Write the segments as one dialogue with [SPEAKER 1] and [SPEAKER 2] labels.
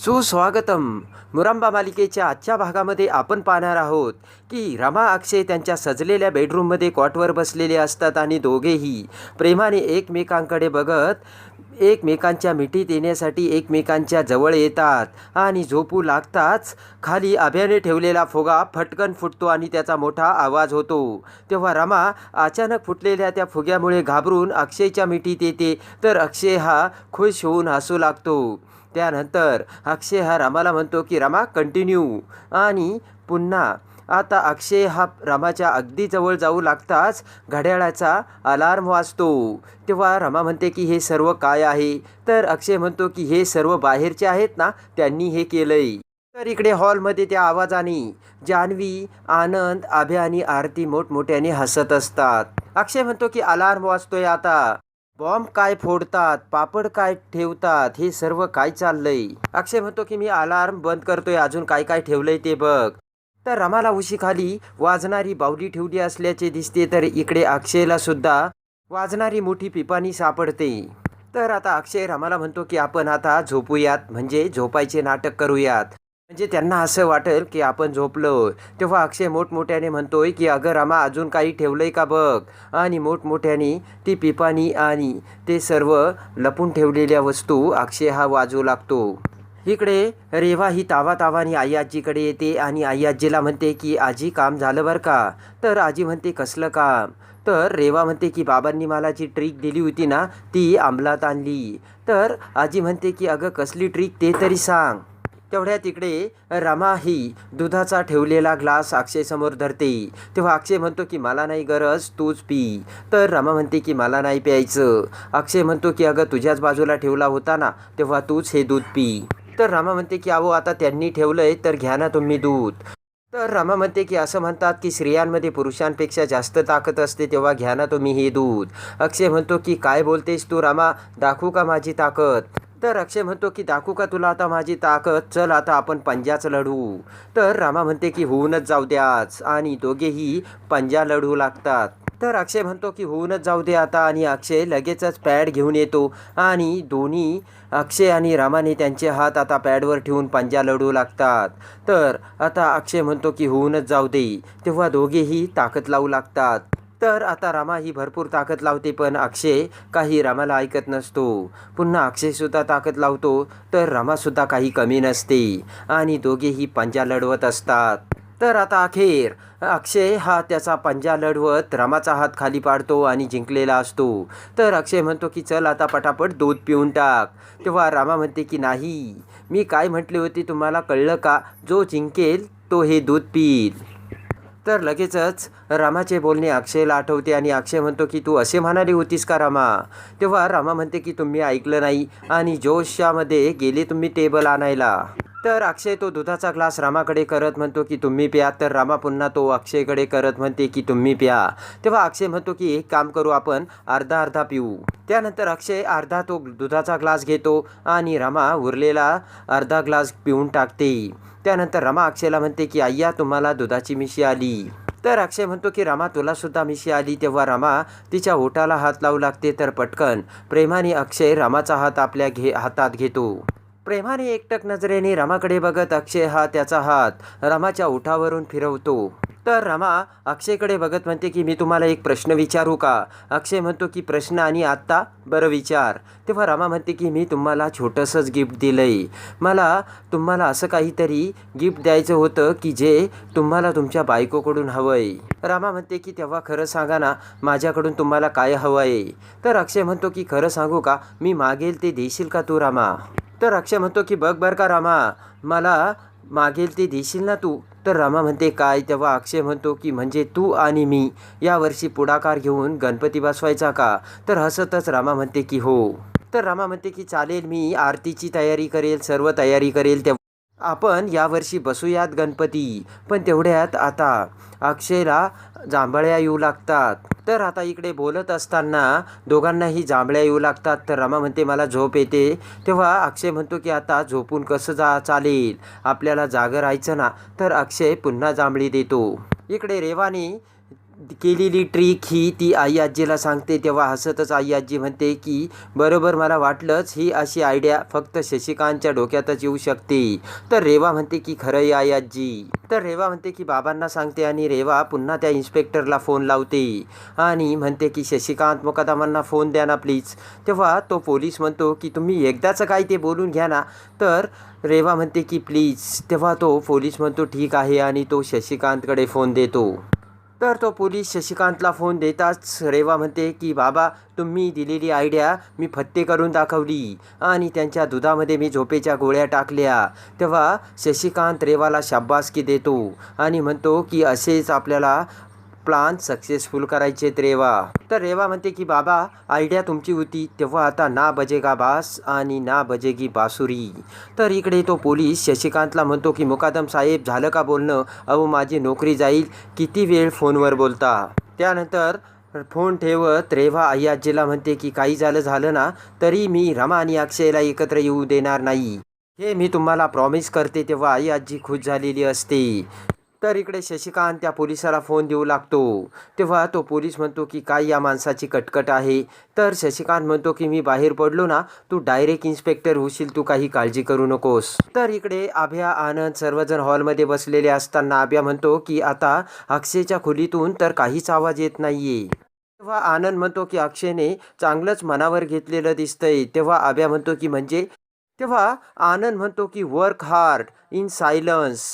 [SPEAKER 1] सुस्वागतम. मुरांबा मालिकेच्या आजच्या भागामध्ये आपण पाहणार आहोत की रमा अक्षय त्यांच्या सजलेल्या बेडरूममध्ये कॉटवर बसलेले असतात आणि दोघेही प्रेमाने एकमेकांकडे बघत एकमेकांच्या मिठीत येण्यासाठी एकमेकांच्या जवळ येतात आणि झोपू लागताच खाली अभ्याने ठेवलेला फुगा फटकन फुटतो आणि त्याचा मोठा आवाज होतो. तेव्हा रमा अचानक फुटलेल्या त्या फुग्यामुळे घाबरून अक्षयच्या मिठीत येते, तर अक्षय हा खुश होऊन हसू लागतो. त्यानंतर अक्षय हा रमाला म्हणतो की रमा कंटिन्यू, आणि पुन्हा आता अक्षय हा रमाच्या अगदी जवळ जाऊ लागताच घड्याळाचा अलार्म वाजतो. तेव्हा रमा म्हणते की हे सर्व काय आहे, तर अक्षय म्हणतो की हे सर्व बाहेरचे आहेत ना, त्यांनी हे केलंय. तर इकडे हॉलमध्ये त्या आवाजाने जान्हवी, आनंद, आभ्या आणि आरती मोठमोठ्याने हसत असतात. अक्षय म्हणतो की अलार्म वाजतोय आता, बॉम्ब काय फोडतात, पापड काय ठेवतात, हे सर्व काय चाललंय. अक्षय म्हणतो की मी अलार्म बंद करतोय, अजून काय काय ठेवलंय ते बघ. तर रमाला उशीखाली वाजणारी बाहुली ठेवली असल्याचे दिसते, तर इकडे अक्षयला सुद्धा वाजणारी मोठी पिपाणी सापडते. तर आता अक्षय रमाला म्हणतो की आपण आता झोपूयात, म्हणजे झोपायचे नाटक करूयात, म्हणजे त्यांना असं वाटेल की आपण झोपलो. तेव्हा अक्षय मोठमोठ्याने म्हणतोय की अगं रमा, अजून काही ठेवलंय का बघ, आणि मोठमोठ्याने ती पिपाणी आणि ते सर्व लपून ठेवलेल्या वस्तू अक्षय हा वाजवू लागतो. इकडे रेवा ही तावातावाने आई आजीकडे येते आणि आई आजीला म्हणते की आजी काम झालं बरं का. तर आजी म्हणते कसलं काम. तर रेवा म्हणते की बाबांनी मला जी ट्रिक दिली होती ना, ती अंमलात आणली. तर आजी म्हणते की अगं कसली ट्रिक ते तरी सांग. तेवढ्यात इकडे रमा ही दुधाचा ठेवलेला ग्लास अक्षय समोर धरते. तेव्हा अक्षय म्हणतो की मला नाही गरज, तूच पी. तर रमा म्हणते की मला नाही प्यायचं. अक्षय म्हणतो की अगं तुझ्याच बाजूला ठेवला होता ना, तेव्हा तूच हे दूध पी. तर रमा म्हणते की अहो आता त्यांनी ठेवलंय तर घ्या ना तुम्ही दूध. तर रमा म्हणते की असं म्हणतात की स्त्रियांमध्ये पुरुषांपेक्षा जास्त ताकद असते, तेव्हा घ्या ना तुम्ही हे दूध. अक्षय म्हणतो की काय बोलतेस तू रमा, दाखवू का माझी ताकद. तर अक्षय म्हणतो की दाखवू का तुला आता माझी ताकद, चल आता आपण पंजाच लढू. तर रमा म्हणते की होऊनच जाऊ द्याच, आणि दोघेही पंजा लढू लागतात. तर अक्षय म्हणतो की होऊनच जाऊ दे आता, आणि अक्षय लगेचच पॅड घेऊन येतो आणि दोन्ही अक्षय आणि रामाने त्यांचे हात आता पॅडवर ठेवून पंजा लढू लागतात. तर आता अक्षय म्हणतो की होऊनच जाऊ दे, तेव्हा दोघेही ताकद लावू लागतात. तर आता रमा ही भरपूर ताकद लावते, पण अक्षय काही रमाला ऐकत नसतो. पुन्हा अक्षयसुद्धा ताकद लावतो, तर रमासुद्धा काही कमी नसते आणि दोघेही पंजा लढवत असतात. तर आता अखेर अक्षय हा त्याचा पंजा लढवत रमाचा हात खाली पाडतो आणि जिंकलेला असतो. तर अक्षय म्हणतो की चल आता पटापट दूध पिऊन टाक. तेव्हा रमा म्हणते की नाही, मी काय म्हटले होते तुम्हाला कळलं का, जो जिंकेल तो हे दूध पिईल. तर लगेचच रामाचे बोलणे अक्षयला आठवते आणि अक्षय म्हणतो की तू असे म्हणाली होतीस का रमा. तेव्हा रमा म्हणते की तुम्ही ऐकलं नाही आणि जोशामध्ये गेले तुम्ही टेबल आणायला. तर अक्षय तो दुधाचा ग्लास रामाकडे करत म्हणतो की तुम्ही प्या. तर रामा पुन्हा तो अक्षयकडे करत म्हणते की तुम्ही प्या. तेव्हा अक्षय म्हणतो की एक काम करू, आपण अर्धा अर्धा पिऊ. त्यानंतर अक्षय अर्धा तो दुधाचा ग्लास घेतो आणि रमा उरलेला अर्धा ग्लास पिऊन टाकते. त्यानंतर रमा अक्षयला म्हणते की आय्या तुम्हाला दुधाची मिशी आली. तर अक्षय म्हणतो की रमा तुला सुद्धा मिशी आली. तेव्हा रमा तिच्या ओठाला हात लावू लागते. तर पटकन प्रेमाने अक्षय रमाचा हात आपल्या हातात घेतो. प्रेमाने एकटक नजरेने रमाकडे बघत अक्षय हा त्याचा हात रमाच्या ओठावरून फिरवतो. तर रमा अक्षयकडे बघत म्हणते की मी तुम्हाला एक प्रश्न विचारू का. अक्षय म्हणतो की प्रश्न, आणि आत्ता बरं विचार. तेव्हा रमा म्हणते की मी तुम्हाला छोटंसंच गिफ्ट दिलंय, मला तुम्हाला असं काहीतरी गिफ्ट द्यायचं होतं की जे तुम्हाला तुमच्या बायकोकडून हवंय. रमा म्हणते की तेव्हा खरं सांगा ना, माझ्याकडून तुम्हाला काय हवंय. तर अक्षय म्हणतो की खरं सांगू का, मी मागेल ते देशील का तू रमा. तर अक्षय म्हणतो की बघ बरं का रमा, मला मागेल ते देशील ना तू. तर रमा म्हणते काय. तेव्हा अक्षय म्हणतो की म्हणजे तू आणि मी यावर्षी पुढाकार घेऊन गणपती बसवायचा का. तर हसतच रमा म्हणते की हो. तर रमा म्हणते की चालेल, मी आरतीची तयारी करेल, सर्व तयारी करेल, तेव्हा आपण यावर्षी बसूयात गणपती. पण तेवढ्यात आता अक्षयला जांभळ्या येऊ लागतात. तर आता इकडे बोलत असताना दोघांनाही जांभळ्या येऊ लागतात. तर रमा म्हणते मला झोप येते. तेव्हा अक्षय म्हणतो की आता झोपून कसं चालेल, आपल्याला जागं राहायचं ना. तर अक्षय पुन्हा जांभळी देतो. इकडे रेवाने केलेली ट्रिक ही ती आई आजीला सांगते. तेव्हा हसतच आई आजी म्हणते की बरोबर, मला वाटलंच ही अशी आयडिया फक्त शशिकांतच्या डोक्यातच येऊ शकते. तर रेवा म्हणते की खरं आहे आई आजी. तर रेवा म्हणते की बाबांना सांगते आणि रेवा पुन्हा त्या इन्स्पेक्टरला फोन लावते आणि म्हणते की शशिकांत मुकादमांना फोन द्या ना प्लीज. तेव्हा तो पोलीस म्हणतो की तुम्ही एकदाचं काय ते बोलून घ्या ना. तर रेवा म्हणते की प्लीज. तेव्हा तो पोलीस म्हणतो ठीक आहे आणि तो शशिकांतकडे फोन देतो. तर तो पोलीस शशिकांतला फोन देताच रेवा म्हणते की बाबा, तुम्ही दिलेली आयडिया मी फत्ते करून दाखवली आणि त्यांच्या दुधामध्ये मी झोपेच्या गोळ्या टाकल्या. तेव्हा शशिकांत रेवाला शाबासकी देतो आणि म्हणतो की असेच आपल्याला प्लान सक्सेसफुल करायचे रेवा. तर रेवा म्हणते की बाबा, आयडिया तुमची होती तेव्हा आता ना बजेगा बास आणि ना बजेगी बासुरी. तर इकडे तो पोलीस शशिकांतला म्हणतो की मुकादम साहेब, झालं का बोलणं? अहो माझी नोकरी जाईल, किती वेळ फोनवर बोलता. त्यानंतर फोन ठेवत रेवा आई आजीला म्हणते की काही झालं ना तरी मी रमा आणि अक्षयला एकत्र येऊ देणार नाही, हे मी तुम्हाला प्रॉमिस करते. तेव्हा आई आजी खुश झालेली असते. तर इकडे शशिकांत त्या पोलिसाला फोन देऊ लागतो. तेव्हा तो पोलीस म्हणतो की काय या माणसाची कटकट आहे. तर शशिकांत म्हणतो की मी बाहेर पडलो ना, तू डायरेक्ट इन्स्पेक्टर होशील, तू काही काळजी करू नकोस. तर इकडे आभ्या, आनंद सर्वजण हॉलमध्ये बसलेले असताना आभ्या म्हणतो की आता अक्षयच्या खोलीतून तर काहीच आवाज येत नाहीये. तेव्हा आनंद म्हणतो की अक्षयने चांगलंच मनावर घेतलेलं दिसतंय. तेव्हा आभ्या म्हणतो की म्हणजे. तेव्हा आनंद म्हणतो की वर्क हार्ड इन सायलन्स.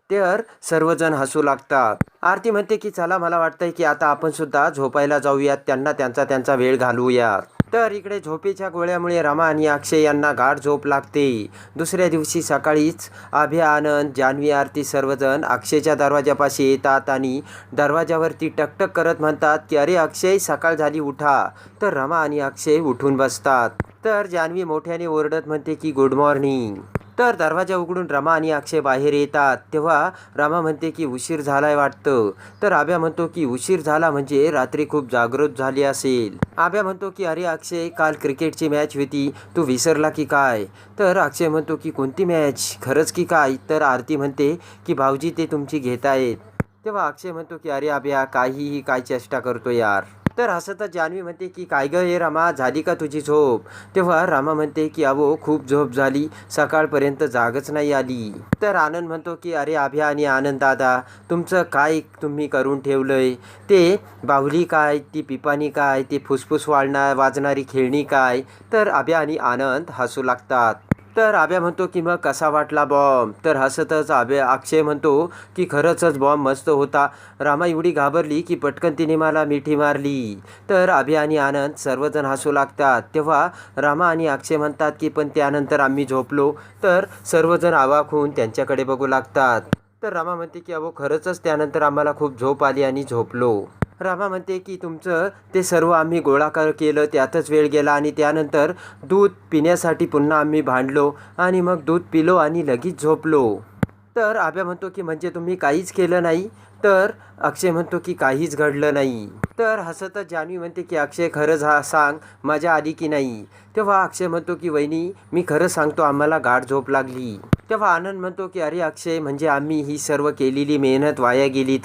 [SPEAKER 1] तर सर्वजण हसू लागतात. आरती म्हणते की चला, मला वाटतंय की आता आपण सुद्धा झोपायला जाऊयात, त्यांना त्यांचा वेळ घालवूयात. तर इकडे झोपेच्या गोळ्यामुळे रमा आणि अक्षय यांना गाढ झोप लागते. दुसऱ्या दिवशी सकाळीच आभ्या, आनंद, जान्हवी, आरती सर्वजण अक्षयच्या दरवाजापाशी येतात आणि दरवाजावरती टकटक करत म्हणतात की अरे अक्षय, सकाळ झाली, उठा. तर रमा आणि अक्षय उठून बसतात. तर जान्हवी मोठ्याने ओरडत म्हणते की गुड मॉर्निंग. तर दरवाजा उघडून रमा आणि अक्षय बाहेर येतात. तेव्हा रमा म्हणते की उशीर झालाय वाटतं. तर आभ्या म्हणतो की उशीर झाला म्हणजे रात्री खूप जागृत झाली असेल. आभ्या म्हणतो की अरे अक्षय, काल क्रिकेटची मॅच होती, तू विसरला की काय? तर अक्षय म्हणतो की कोणती मॅच, खरंच की काय? तर आरती म्हणते की भाऊजी ते तुमची घेतायत. तेव्हा अक्षय म्हणतो की अरे आभ्या, काहीही काय चेष्टा करतो यार. तर हसतच जान्हवी म्हणते की काय गं हे रमा, झाली का तुझी झोप? तेव्हा रमा म्हणते की अहो खूप झोप झाली, सकाळपर्यंत जागच नाही आली. तर आनंद म्हणतो की अरे आभ्या आणि आनंद दादा, तुमचं काय तुम्ही करून ठेवलंय? ते बाहुली काय, ती पिपाणी काय, ती फुसफुस वाजणारी खेळणी काय? तर आभ्या आणि आनंद हसू लागतात. तर आभ्या म्हणतो की मग कसा वाटला बॉम्ब? तर हसतच अक्षय म्हणतो की खरंच बॉम्ब मस्त होता. रामा एवढी घाबरली की पटकन तिने मला मिठी मारली. तर आभ्या आणि आनंद सर्वजण हसू लागतात. तेव्हा रामा आणि अक्षय म्हणतात की पण त्यानंतर आम्ही झोपलो. तर सर्वजण अवाक होऊन त्यांच्याकडे बघू लागतात. तर रामा म्हणते की अहो खरंच त्यानंतर आम्हाला खूप झोप आली आणि झोपलो. रामा म्हणते की तुमचं ते सर्व आम्ही गोळा केलं, त्यातच वेळ गेला आणि त्यानंतर दूध पिण्यासाठी पुन्हा आम्ही भांडलो आणि मग दूध पिलो आणि लगेच झोपलो. तर आभ्या म्हणतो की म्हणजे तुम्ही काहीच केलं नाही? तर अक्षय म्हणतो की काहीच घडलं नाही. तर हसतच जान्हवी म्हणते की अक्षय खरंच सांग, मजा आली की नाही? तेव्हा अक्षय म्हणतो की वहिनी, मी खरं सांगतो, आम्हाला गाढ झोप लागली. तेव्हा आनंद म्हणतो की अरे अक्षय, म्हणजे आम्ही ही सर्व केलेली मेहनत वाया गेली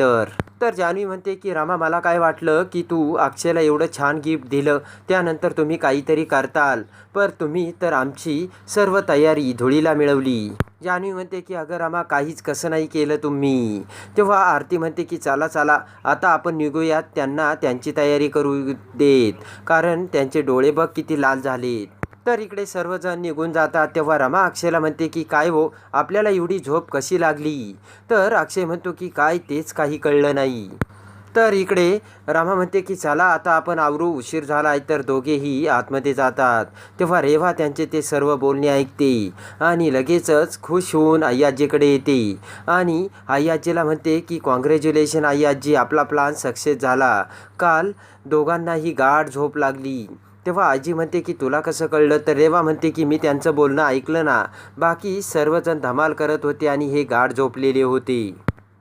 [SPEAKER 1] तर जान्हवी म्हणते की रामा, मला काय वाटलं की तू अक्षयला एवढं छान गिफ्ट दिलं, त्यानंतर तुम्ही काहीतरी करताल, पण तुम्ही तर आमची सर्व तयारी धुळीला मिळवली. जान्हवी म्हणते की अगं रामा, काहीच कसं नाही केलं तुम्ही. तेव्हा आरती म्हणते की चला चला, आता आपण निघूयात, त्यांना त्यांची तयारी करू देत, कारण त्यांचे डोळे बघ किती लाल झालेत. तर इकडे सर्वजण निघून जातात. तेव्हा रमा अक्षयला म्हणते की काय हो, आपल्याला एवढी झोप कशी लागली? तर अक्षय म्हणतो की काय, तेच काही कळलं नाही. तर इकडे रमा म्हणते की चला आता आपण आवरू, उशीर झाला आहे. तर दोघेही आतमध्ये जातात. तेव्हा रेवा त्यांचे ते सर्व बोलणे ऐकते आणि लगेचच खुश होऊन आईआजीकडे येते आणि आईआजीला म्हणते की कॉंग्रॅच्युलेशन आईआजी, आपला प्लान सक्सेस झाला. काल दोघांनाही गाढ झोप लागली. तेव्हा आजी म्हणते की तुला कसं कळलं? तर रेवा म्हणते की मी त्यांचं बोलणं ऐकलं ना, बाकी सर्वजण धमाल करत होते आणि हे गाढ झोपलेले होते.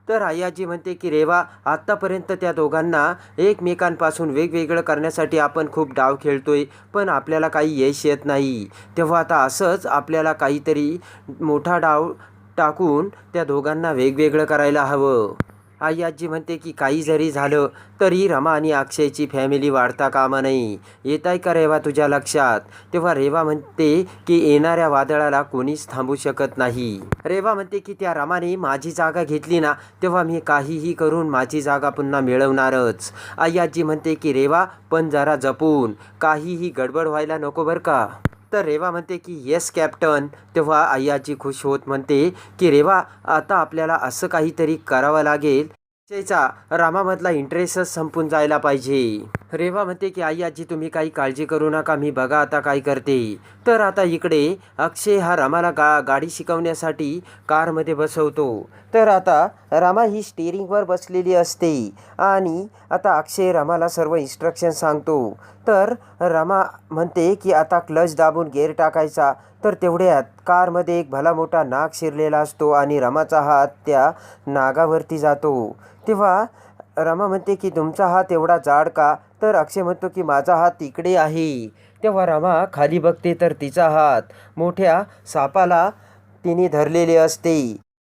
[SPEAKER 1] तर आजी म्हणते की रेवा, आत्तापर्यंत त्या दोघांना एकमेकांपासून वेगवेगळं करण्यासाठी आपण खूप डाव खेळतोय, पण आपल्याला काही यश येत नाही. तेव्हा आता असंच आपल्याला काहीतरी मोठा डाव टाकून त्या दोघांना वेगवेगळं करायला हवं. आई आजी म्हणते की काही जरी झालं तरी रमा आणि अक्षयची फॅमिली वाढता कामा नये. येत आहे का रेवा तुझ्या लक्षात? तेव्हा रेवा म्हणते की येणाऱ्या वादळाला कोणीच थांबू शकत नाही. रेवा म्हणते की त्या रमाने माझी जागा घेतली ना, तेव्हा मी काहीही करून माझी जागा पुन्हा मिळवणारच. आई आजी म्हणते की रेवा पण जरा जपून, काहीही गडबड व्हायला नको बरं का. तर रेवा म्हणते की येस कॅप्टन. तेव्हा आई आजी खुश होत म्हणते की रेवा आता आपल्याला असं काहीतरी करावं लागेल, अक्षयचा रामामधला इंटरेस्टच संपून जायला पाहिजे. रेवा म्हणते की आई आजी तुम्ही काही काळजी करू नका, मी बघा आता काय करते. तर आता इकडे अक्षय हा रमाला गाडी शिकवण्यासाठी कारमध्ये बसवतो. तर आता रमा ही स्टिअरिंगवर बसलेली असते आणि आता अक्षय रमाला सर्व इन्स्ट्रक्शन सांगतो. तर रमा म्हणते की आता क्लच दाबून गेअर टाकायचा. तर तेवढ्यात कारमध्ये एक भला मोठा नाग शिरलेला असतो आणि रमाचा हात त्या नागावरती जातो. तेव्हा रमा म्हणते की तुमचा हात एवढा जाड का? तर अक्षय म्हणतो की माझा हात इकडे आहे. तेव्हा रमा खाली बघते तर तिचा हात मोठ्या सापाला तिने धरलेले असते.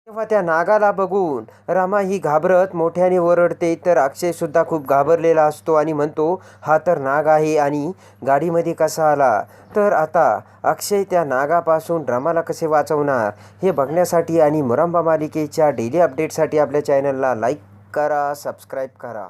[SPEAKER 1] तेव्हा त्या नागाला बघून रमा ही घाबरत मोठ्याने ओरडते. तर अक्षयसुद्धा खूप घाबरलेला असतो आणि म्हणतो हा तर नाग आहे आणि गाडीमध्ये कसा आला. तर आता अक्षय त्या नागापासून रमाला कसे वाचवणार हे बघण्यासाठी आणि मुरंबा मालिकेच्या डेली अपडेटसाठी आपल्या चॅनलला लाईक करा, सबस्क्राईब करा.